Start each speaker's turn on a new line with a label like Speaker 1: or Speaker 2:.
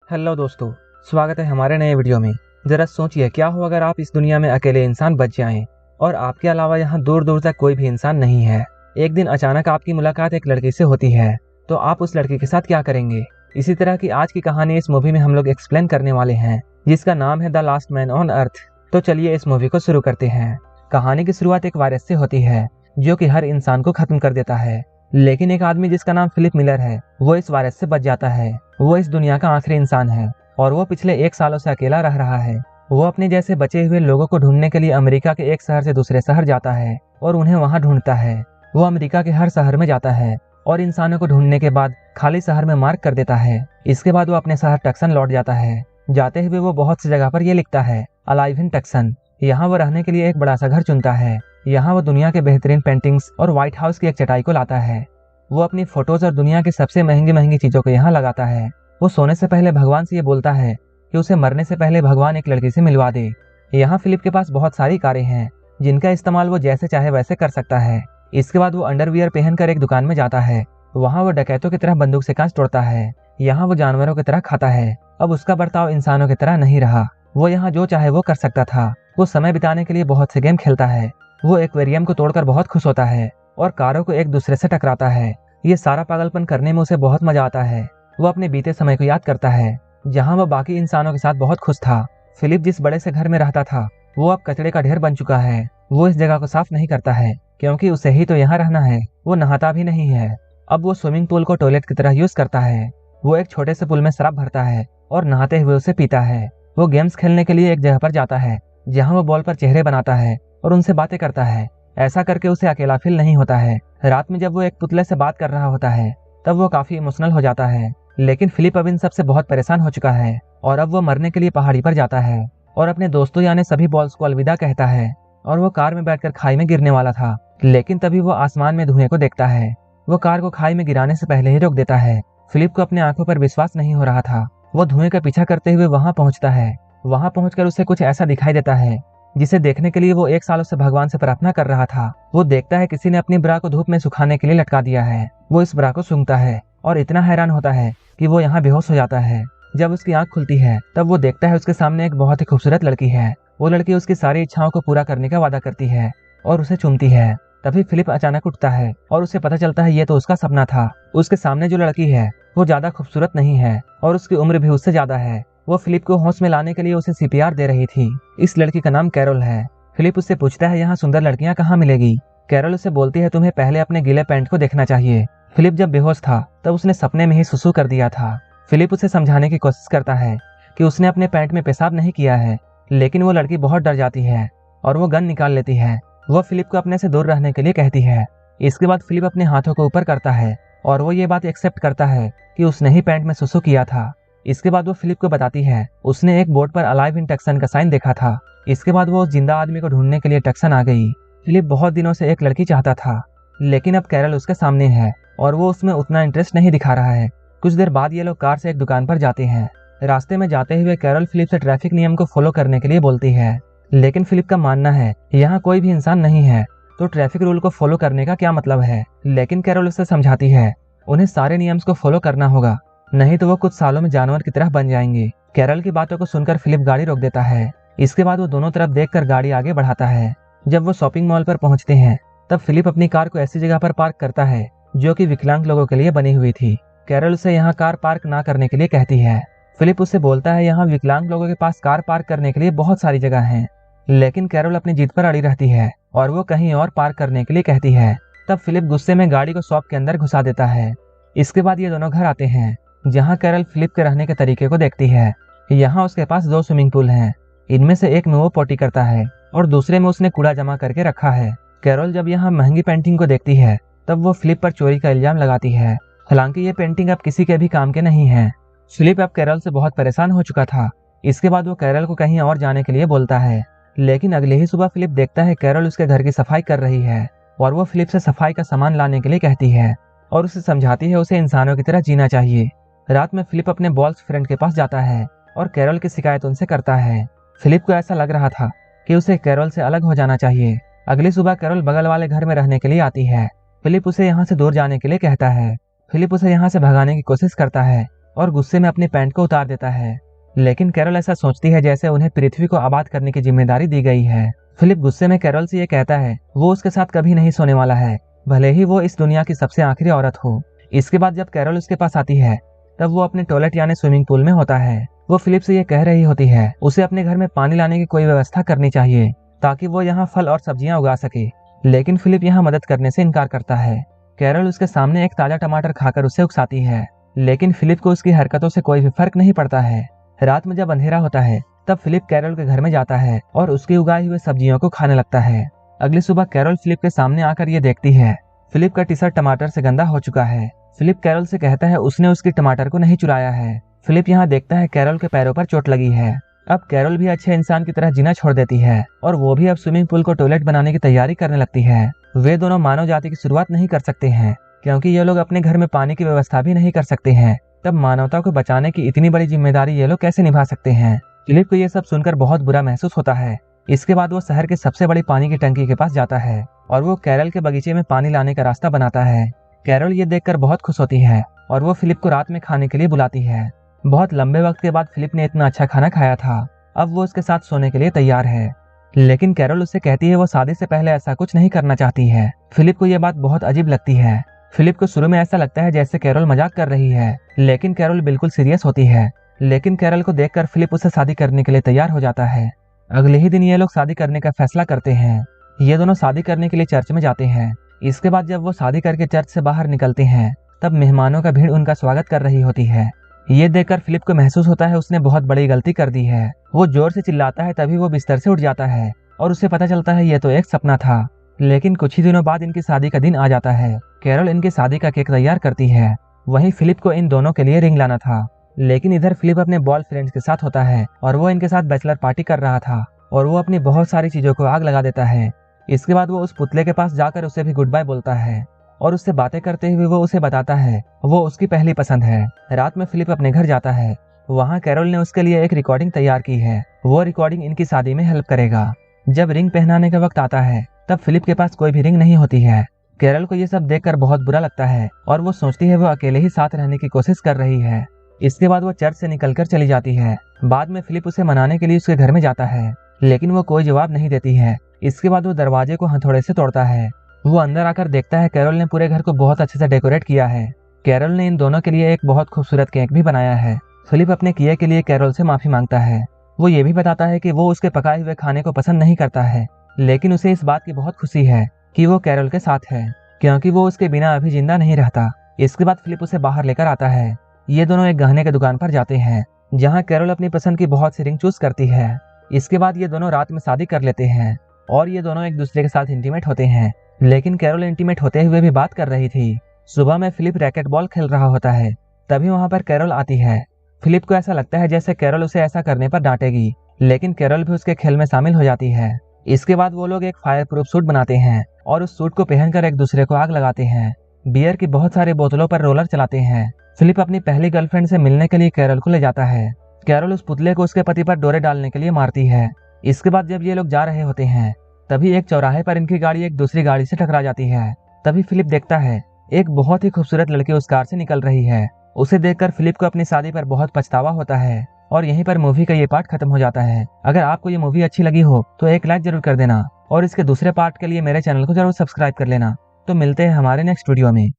Speaker 1: Hello दोस्तों, स्वागत है हमारे नए वीडियो में। जरा सोचिए क्या हो अगर आप इस दुनिया में अकेले इंसान बच जाएं और आपके अलावा यहाँ दूर दूर तक कोई भी इंसान नहीं है। एक दिन अचानक आपकी मुलाकात एक लड़की से होती है, तो आप उस लड़की के साथ क्या करेंगे? इसी तरह की आज की कहानी इस मूवी में हम लोग एक्सप्लेन करने वाले हैं, जिसका नाम है the last man on earth. तो चलिए इस मूवी को शुरू करते हैं। कहानी की शुरुआत एक वायरस से होती है जो कि हर इंसान को खत्म कर देता है, लेकिन एक आदमी जिसका नाम फिलिप मिलर है वो इस वायरस से बच जाता है। वो इस दुनिया का आखिरी इंसान है और वो पिछले 1 सालों से अकेला रह रहा है। वो अपने जैसे बचे हुए लोगों को ढूंढने के लिए अमेरिका के एक शहर से दूसरे शहर जाता है और उन्हें वहां ढूंढता है। वो अमेरिका के हर शहर में जाता है और इंसानों को ढूंढने के बाद खाली शहर में मार्क कर देता है। इसके बाद वो अपने शहर टक्सन लौट जाता है। जाते हुए वो बहुत सी जगह पर ये लिखता है, अलाइव इन टक्सन। यहाँ वो रहने के लिए एक बड़ा सा घर चुनता है। यहाँ वो दुनिया के बेहतरीन पेंटिंग्स और व्हाइट हाउस की एक चटाई को लाता है। वो अपनी फोटोज और दुनिया की सबसे महंगी महंगी चीजों को यहाँ लगाता है। वो सोने से पहले भगवान से ये बोलता है कि उसे मरने से पहले भगवान एक लड़की से मिलवा दे। यहाँ फिलिप के पास बहुत सारी कारें हैं जिनका इस्तेमाल वो जैसे चाहे वैसे कर सकता है। इसके बाद वो अंडरवियर पहनकर एक दुकान में जाता है। वहाँ वो डकैतों की तरह बंदूक से कांच तोड़ता है। यहाँ वो जानवरों की तरह खाता है। अब उसका बर्ताव इंसानों की तरह नहीं रहा। वो यहाँ जो चाहे वो कर सकता था। वो समय बिताने के लिए बहुत से गेम खेलता है। वो एक्वेरियम को तोड़कर बहुत खुश होता है और कारों को एक दूसरे से टकराता है। ये सारा पागलपन करने में उसे बहुत मजा आता है। वो अपने बीते समय को याद करता है जहाँ वो बाकी इंसानों के साथ बहुत खुश था। फिलिप जिस बड़े से घर में रहता था वो अब कचड़े का ढेर बन चुका है। वो इस जगह को साफ नहीं करता है क्योंकि उसे ही तो यहाँ रहना है। वो नहाता भी नहीं है। अब वो स्विमिंग पूल को टॉयलेट की तरह यूज करता है। वो एक छोटे से पूल में शराब भरता है और नहाते हुए उसे पीता है। वो गेम्स खेलने के लिए एक जगह पर जाता है जहाँ वो बॉल पर चेहरे बनाता है और उनसे बातें करता है। ऐसा करके उसे अकेला फील नहीं होता है। रात में जब वो एक पुतले से बात कर रहा होता है तब वो काफी इमोशनल हो जाता है। लेकिन फिलिप अब इन सब से बहुत परेशान हो चुका है और अब वो मरने के लिए पहाड़ी पर जाता है और अपने दोस्तों यानी सभी बॉल्स को अलविदा कहता है। और वो कार में बैठकर खाई में गिरने वाला था, लेकिन तभी वो आसमान में धुएं को देखता है। वो कार को खाई में गिराने से पहले ही रोक देता है। फिलिप को अपनी आंखों पर विश्वास नहीं हो रहा था। वो धुएं का पीछा करते हुए वहां पहुंचता है। वहां पहुंचकर उसे कुछ ऐसा दिखाई देता है जिसे देखने के लिए वो 1 सालों से भगवान से प्रार्थना कर रहा था। वो देखता है किसी ने अपनी ब्रा को धूप में सुखाने के लिए लटका दिया है। वो इस ब्रा को सूंघता है और इतना हैरान होता है कि वो यहाँ बेहोश हो जाता है। जब उसकी आंख खुलती है तब वो देखता है उसके सामने एक बहुत ही खूबसूरत लड़की है। वो लड़की उसकी सारी इच्छाओं को पूरा करने का वादा करती है और उसे चूमती है। तभी फिलिप अचानक उठता है और उसे पता चलता है ये तो उसका सपना था। उसके सामने जो लड़की है वो ज्यादा खूबसूरत नहीं है और उसकी उम्र भी उससे ज्यादा है। वो फिलिप को होश में लाने के लिए उसे सीपीआर दे रही थी। इस लड़की का नाम कैरोल है। फिलिप उससे पूछता है यहाँ सुंदर लड़कियां कहाँ मिलेगी। कैरोल उसे बोलती है तुम्हें पहले अपने गीले पैंट को देखना चाहिए। फिलिप जब बेहोश था तब उसने सपने में ही सुसु कर दिया था। फिलिप उसे समझाने की कोशिश करता है कि उसने अपने पैंट में पेशाब नहीं किया है, लेकिन वो लड़की बहुत डर जाती है और वो गन निकाल लेती है। वो फिलिप को अपने से दूर रहने के लिए कहती है। इसके बाद फिलिप अपने हाथों को ऊपर करता है और वो ये बात एक्सेप्ट करता है कि उसने ही पैंट में सुसु किया था। इसके बाद वो फिलिप को बताती है उसने एक बोर्ड पर अलाइव इन टक्सन का साइन देखा था। इसके बाद वो उस जिंदा आदमी को ढूंढने के लिए टक्सन आ गई। फिलिप बहुत दिनों से एक लड़की चाहता था, लेकिन अब कैरल उसके सामने है और वो उसमें उतना इंटरेस्ट नहीं दिखा रहा है। कुछ देर बाद ये लोग कार से एक दुकान पर जाते हैं। रास्ते में जाते हुए कैरल फिलिप से ट्रैफिक नियम को फॉलो करने के लिए बोलती है, लेकिन फिलिप का मानना है यहाँ कोई भी इंसान नहीं है तो ट्रैफिक रूल को फॉलो करने का क्या मतलब है। लेकिन कैरल उसे समझाती है उन्हें सारे नियम्स को फॉलो करना होगा, नहीं तो वो कुछ सालों में जानवर की तरह बन जाएंगे। कैरल की बातों को सुनकर फिलिप गाड़ी रोक देता है। इसके बाद वो दोनों तरफ देखकर गाड़ी आगे बढ़ाता है। जब वो शॉपिंग मॉल पर पहुंचते हैं तब फिलिप अपनी कार को ऐसी जगह पर पार्क करता है जो कि विकलांग लोगों के लिए बनी हुई थी। कैरल उसे यहाँ कार पार्क ना करने के लिए कहती है। फिलिप उससे बोलता है यहाँ विकलांग लोगों के पास कार पार्क करने के लिए बहुत सारी जगह है, लेकिन कैरल अपनी जिद पर अड़ी रहती है और वो कहीं और पार्क करने के लिए कहती है। तब फिलिप गुस्से में गाड़ी को शॉप के अंदर घुसा देता है। इसके बाद ये दोनों घर आते हैं जहाँ कैरल फिलिप के रहने के तरीके को देखती है। यहाँ उसके पास 2 स्विमिंग पूल हैं। इनमें से एक में वो पोटी करता है और दूसरे में उसने कूड़ा जमा करके रखा है। कैरल जब यहाँ महंगी पेंटिंग को देखती है तब वो फिलिप पर चोरी का इल्जाम लगाती है। हालांकि ये पेंटिंग अब किसी के भी काम के नहीं है। फिलिप अब कैरल से बहुत परेशान हो चुका था। इसके बाद वो कैरल को कहीं और जाने के लिए बोलता है, लेकिन अगले ही सुबह फिलिप देखता है कैरल उसके घर की सफाई कर रही है और वो फिलिप से सफाई का सामान लाने के लिए कहती है और उसे समझाती है उसे इंसानों की तरह जीना चाहिए। रात में फिलिप अपने बॉल्स फ्रेंड के पास जाता है और कैरल की शिकायत उनसे करता है। फिलिप को ऐसा लग रहा था कि उसे कैरल से अलग हो जाना चाहिए। अगली सुबह कैरल बगल वाले घर में रहने के लिए आती है। फिलिप उसे यहाँ से दूर जाने के लिए कहता है। फिलिप उसे यहाँ से भगाने की कोशिश करता है और गुस्से में अपनी पैंट को उतार देता है। लेकिन कैरोल ऐसा सोचती है जैसे उन्हें पृथ्वी को आबाद करने की जिम्मेदारी दी गई है। फिलिप गुस्से में कैरोल से ये कहता है वो उसके साथ कभी नहीं सोने वाला है, भले ही वो इस दुनिया की सबसे आखिरी औरत हो। इसके बाद जब कैरोल उसके पास आती है तब वो अपने टॉयलेट यानी स्विमिंग पूल में होता है। वो फिलिप से ये कह रही होती है उसे अपने घर में पानी लाने की कोई व्यवस्था करनी चाहिए ताकि वो यहाँ फल और सब्जियां उगा सके। लेकिन फिलिप यहाँ मदद करने से इनकार करता है। कैरोल उसके सामने एक ताजा टमाटर खाकर उसे उकसाती है, लेकिन फिलिप को उसकी हरकतों से कोई भी फर्क नहीं पड़ता है। रात में जब अंधेरा होता है तब फिलिप कैरोल के घर में जाता है और उसकी उगाई हुई सब्जियों को खाने लगता है। अगली सुबह कैरोल फिलिप के सामने आकर ये देखती है फिलिप का टी शर्ट टमाटर से गंदा हो चुका है। फिलिप कैरोल से कहता है उसने उसकी टमाटर को नहीं चुराया है। फिलिप यहाँ देखता है कैरोल के पैरों पर चोट लगी है। अब कैरोल भी अच्छे इंसान की तरह जीना छोड़ देती है और वो भी अब स्विमिंग पूल को टॉयलेट बनाने की तैयारी करने लगती है। वे दोनों मानव जाति की शुरुआत नहीं कर सकते हैं क्योंकि ये लोग अपने घर में पानी की व्यवस्था भी नहीं कर सकते हैं। तब मानवता को बचाने की इतनी बड़ी जिम्मेदारी ये लोग कैसे निभा सकते हैं। फिलिप को ये सब सुनकर बहुत बुरा महसूस होता है। इसके बाद वो शहर के सबसे बड़ी पानी की टंकी के पास जाता है और वो कैरोल के बगीचे में पानी लाने का रास्ता बनाता है। कैरोल ये देखकर बहुत खुश होती है और वो फिलिप को रात में खाने के लिए बुलाती है। बहुत लंबे वक्त के बाद फिलिप ने इतना अच्छा खाना खाया था, अब वो उसके साथ सोने के लिए तैयार है। लेकिन कैरोल उससे कहती है वो शादी से पहले ऐसा कुछ नहीं करना चाहती है। फिलिप को यह बात बहुत अजीब लगती है। फिलिप को शुरू में ऐसा लगता है जैसे कैरोल मजाक कर रही है, लेकिन कैरोल बिल्कुल सीरियस होती है। लेकिन कैरोल को देखकर फिलिप उससे शादी करने के लिए तैयार हो जाता है। अगले ही दिन ये लोग शादी करने का फैसला करते हैं। ये दोनों शादी करने के लिए चर्च में जाते हैं। इसके बाद जब वो शादी करके चर्च से बाहर निकलते हैं तब मेहमानों का भीड़ उनका स्वागत कर रही होती है। ये देखकर फिलिप को महसूस होता है उसने बहुत बड़ी गलती कर दी है। वो जोर से चिल्लाता है, तभी वो बिस्तर से उठ जाता है और उसे पता चलता है ये तो एक सपना था। लेकिन कुछ ही दिनों बाद इनकी शादी का दिन आ जाता है। कैरोल इनकी शादी का केक तैयार करती है। वहीं फिलिप को इन दोनों के लिए रिंग लाना था, लेकिन इधर फिलिप अपने बॉयफ्रेंड के साथ होता है और वो इनके साथ बैचलर पार्टी कर रहा था और वो अपनी बहुत सारी चीजों को आग लगा देता है। इसके बाद वो उस पुतले के पास जाकर उसे भी गुड बाय बोलता है और उससे बातें करते हुए वो उसे बताता है वो उसकी पहली पसंद है। रात में फिलिप अपने घर जाता है। वहाँ कैरोल ने उसके लिए एक रिकॉर्डिंग तैयार की है। वो रिकॉर्डिंग इनकी शादी में हेल्प करेगा। जब रिंग पहनाने का वक्त आता है तब फिलिप के पास कोई भी रिंग नहीं होती है। कैरोल को ये सब देखकर बहुत बुरा लगता है और वो सोचती है वो अकेले ही साथ रहने की कोशिश कर रही है। इसके बाद वो चर्च से निकलकर चली जाती है। बाद में फिलिप उसे मनाने के लिए उसके घर में जाता है, लेकिन वो कोई जवाब नहीं देती है। इसके बाद वो दरवाजे को हथौड़े से तोड़ता है। वो अंदर आकर देखता है कैरोल ने पूरे घर को बहुत अच्छे से डेकोरेट किया है। कैरोल ने इन दोनों के लिए एक बहुत खूबसूरत केक भी बनाया है। फिलिप अपने किए के लिए कैरोल से माफी मांगता है। वो ये भी बताता है कि वो उसके पकाए हुए खाने को पसंद नहीं करता है, लेकिन उसे इस बात की बहुत खुशी है कि वो कैरोल के साथ है, क्योंकि वो उसके बिना अभी जिंदा नहीं रहता। इसके बाद फिलिप उसे बाहर लेकर आता है। ये दोनों एक गहने की दुकान पर जाते हैं, जहाँ कैरोल अपनी पसंद की बहुत सी रिंग चूज करती है। इसके बाद ये दोनों रात में शादी कर लेते हैं और ये दोनों एक दूसरे के साथ इंटीमेट होते हैं। लेकिन कैरोल इंटीमेट होते हुए भी बात कर रही थी। सुबह में फिलिप रैकेट बॉल खेल रहा होता है, तभी वहाँ पर कैरोल आती है। फिलिप को ऐसा लगता है जैसे कैरोल उसे ऐसा करने पर डांटेगी, लेकिन कैरोल भी उसके खेल में शामिल हो जाती है। इसके बाद वो लोग एक फायर प्रूफ सूट बनाते हैं और उस सूट को पहनकर एक दूसरे को आग लगाते हैं। बियर की बहुत सारी बोतलों पर रोलर चलाते हैं। फिलिप अपनी पहली गर्लफ्रेंड से मिलने के लिए कैरोल को ले जाता है। कैरोल उस पुतले को उसके पति पर डोरे डालने के लिए मारती है। इसके बाद जब ये लोग जा रहे होते हैं तभी एक चौराहे पर इनकी गाड़ी एक दूसरी गाड़ी से टकरा जाती है। तभी फिलिप देखता है एक बहुत ही खूबसूरत लड़की उस कार से निकल रही है। उसे देखकर फिलिप को अपनी शादी पर बहुत पछतावा होता है और यहीं पर मूवी का ये पार्ट खत्म हो जाता है। अगर आपको ये मूवी अच्छी लगी हो तो एक लाइक जरूर कर देना और इसके दूसरे पार्ट के लिए मेरे चैनल को जरूर सब्सक्राइब कर लेना। तो मिलते हैं हमारे नेक्स्ट वीडियो में।